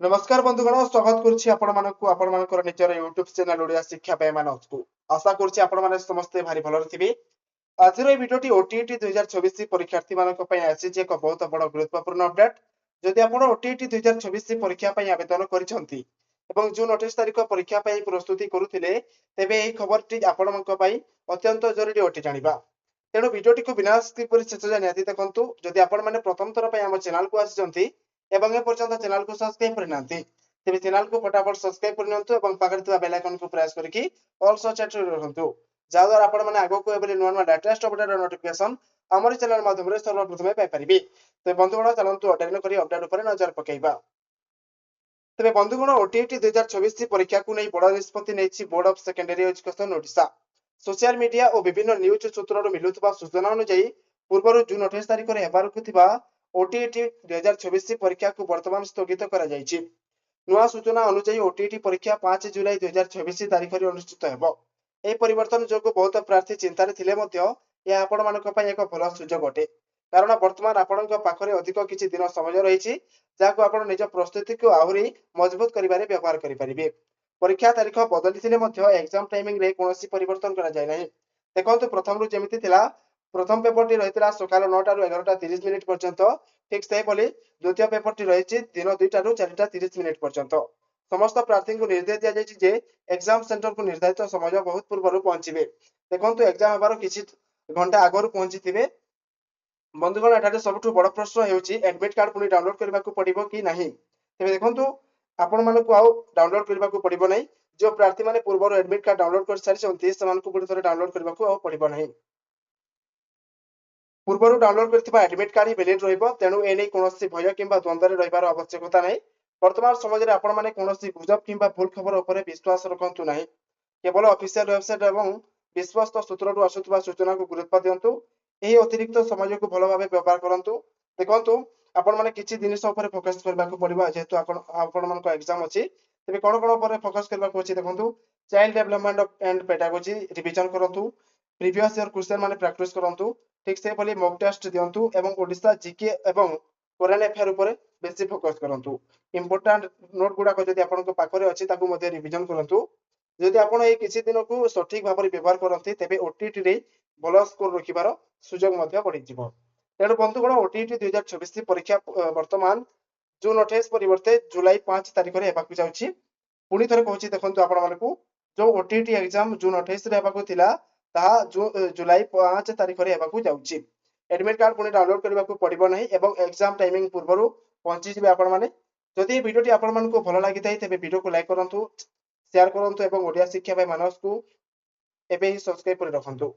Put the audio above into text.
नमस्कार बंधुगण स्वागत करुच्ची आपण निजर यूट्यूब चैनल ओडिया शिक्षा पे मानसकु आशा करुच्ची आपण माने समस्त भारी भलर थिबे। आज रो भिडियोटी ओटीईटी 2024 परीक्षार्थी मानक पय आसी जे एक बहुत बड़ गुरुत्वपूर्ण अपडेट। जदि आपण ओटीईटी 2024 परीक्षा पय आवेदन करिसंती एवं जून 28 तारिख परीक्षा पय प्रस्तुति करुथिले तेबे एही खबरटी आपण मनक पय अत्यंत जरूरी ओटी जानिबा। तेणु भिडियोटी को विनाश किपरि शेष जाय निहाती देखंतु। जदि आपण माने प्रथम थर पय हम चैनल को आसिसंती एवं ए पर्यंत चैनल को सब्सक्राइब करनांती तेबे चैनल को फटाफट सब्सक्राइब करनंतु एवं पाखरे थिबा बेल आइकन को प्रेस करके ऑल सर्च एट रहंतु जा द्वारा आपण माने आगो को एबले नुवा नुवा लेटेस्ट अपडेट नोटिफिकेशन हमर चैनल माध्यम रे सर्वप्रथमे पाइ परिबे। तो बंधुगण चलंतु अटेन करी अपडेट ऊपर नजर पकेइबा। तबे बंधुगण ओटीईटी 2024 परीक्षा को नै बड़ निष्पत्ति नैछि board of secondary education Odisha. Social media और विभिन्न न्यूज सूत्ररु मिलुतबा सूचना अनुसार पूर्वरु जून 28 तारिख रे हेबारकु थिबा ओटीईटी 2024 परीक्षा को वर्तमान स्थगित करा जायछि। नुआ सूचना अनुसार ओटीईटी परीक्षा 5 जुलाई 2024 तारिख रे अनुष्ठित हेबो। ए परिवर्तन जोगु बहुत प्रार्थी चिंता रे थिले मध्य या आपण मानक पय एक भलो सुजोग अटे। कारण वर्तमान आपणक पाखरे अधिक किछि दिन समय रहिछि जाको आपण निज प्रस्तुति को आहुरी मजबूत करिबारे व्यवहार करि परिबे। परीक्षा तारिख बदली थिले मध्य एग्जाम टाइमिंग रे कोनोसी परिवर्तन करा जाय नाही। देखंतु प्रथम रु जेमिति थिला प्रथम पेपर टी रहितला सकाळ 9 टा रु 11 टा 30 मिनिट पर्यंत ठीक से बोली द्वितीय पेपर टी रहिछि दिन 2 टा रु 4 टा 30 मिनिट पर्यंत। समस्त प्रार्थी को निर्देश दिया जायछि जे एग्जाम सेंटर को निर्धारित समय बहुत पूर्व रु पहुंचीबे। देखंतु एग्जाम हबार किछि घंटा आगरु पहुंचीथिबे। बंधुगण एठारे सबठु बड़ प्रश्न हेउछि एडमिट कार्ड पुनी डाउनलोड करबा को पड़िबो कि नाही। तेबे देखंतु आपण मानको आउ डाउनलोड करबा को पड़िबो नाही। जो प्रार्थी माने पूर्व एडमिट कार्ड डाउनलोड कर सारिसंती समानको पुनी थरे डाउनलोड करबा को आउ पड़िबो नाही। पूर्व डाउनलोड करथिबा एडमिट कार्ड ही वैलिड रहइबो। तेनु एनै कोनोसी भय किंबा द्वंद्व रे रहिबार आवश्यकता नै। वर्तमान समय रे आपण माने कोनोसी गुजब किंबा भूल खबर ऊपर विश्वास रखंतु नाही। केवल ऑफिशियल वेबसाइट एवं विश्वस्त सूत्ररु आसुतबा सूचना को गुरुत्व दियंतु। एही अतिरिक्त समय को भलो भाबे व्यवहार करंतु। देखंतु आपण माने किछि जिनिस ऊपर फोकस करबा को पड़िबा जेतु आपण मन को एग्जाम अछि। तेबे कोन कोन ऊपर फोकस करबा को अछि देखंतु child development and pedagogy revision करंतु। प्रीवियस ईयर क्वेश्चन माने प्रैक्टिस करंतु। ठीक से बोली मॉक टेस्ट दियंतु एवं ओडिसा जीके एवं करंट अफेयर ऊपर बेसी फोकस करंतु। इंपोर्टेंट नोट गुडा को जदि आपण को पाखरे अछि ताकू मध्ये रिवीजन करंतु। जदि आपण ए किछि दिन को सठिक भाबरे व्यवहार करंती तेबे ओटीईटी रे भलो स्कोर रखिबार सुजोग मध्ये बढ़ि जिवो। तेणु बंधुगण ओटीईटी 2024 परीक्षा वर्तमान जून 28 परिवर्ते जुलाई 5 तारिख रे हेबाकु जाउछि। पुनी थरे कहूछि देखंतु आपण मानकु जो ओटीईटी एग्जाम जून 28 रे हेबाकु थिला ताहा जुलाई 5 तारिख रे हेबाकु जाउछि। एडमिट कार्ड पुनी डाउनलोड करबा को पड़िबो नाही एवं एग्जाम टाइमिंग पूर्वरु पहुंची जिबे आपण माने। जदि भिडियो टी आपण मानकु भलो लागि थाई तेबे भिडियो को लाइक करंतु, शेयर करंतु एवं ओडिया शिक्षा भाई मानस को एबे ही सब्सक्राइब कर रखंतु।